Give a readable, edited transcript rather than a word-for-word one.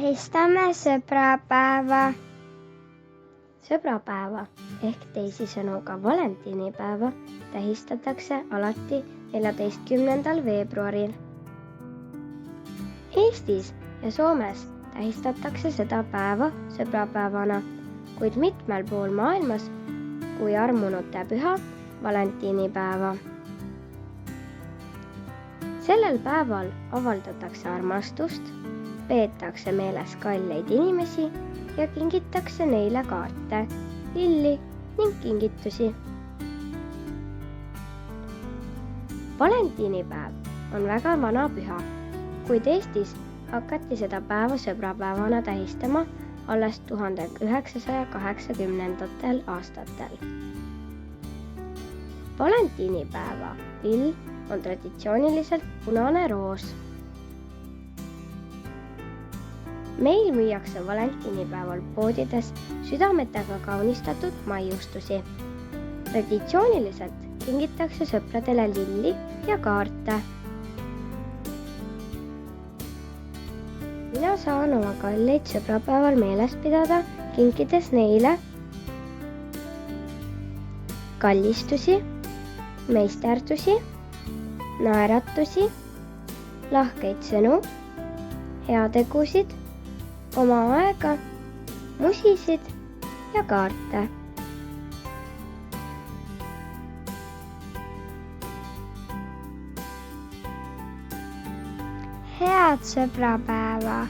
Tähistame sõbrapäeva. Sõbrapäeva ehk teisisõnu ka valentiinipäeva tähistatakse alati 14. veebruaril. Eestis ja Soomes tähistatakse seda päeva sõbrapäevana, kuid mitmel pool maailmas kui armunute püha valentiinipäeva. Sellel päeval avaldatakse armastust, peetakse meeles kalleid inimesi ja kingitakse neile kaarte, lilli ning kingitusi. Valentiinipäev on väga vana püha, kuid Eestis hakati seda päeva sõbrapäevana tähistama alles 1980. aastatel. Valentiinipäeva lill on traditsiooniliselt punane roos. Meil müüakse valentiinipäeval poodides südametega kaunistatud maiustusi. Traditsiooniliselt kingitakse sõpradele lilli ja kaarte. Mina saan oma kalleid sõbrapäeval meeles pidada, kinkides neile kallistusi, meisterdusi, naeratusi, lahkeid sõnu, heategusid, oma aega, musisid ja kaarte. Head sõbrapäeva!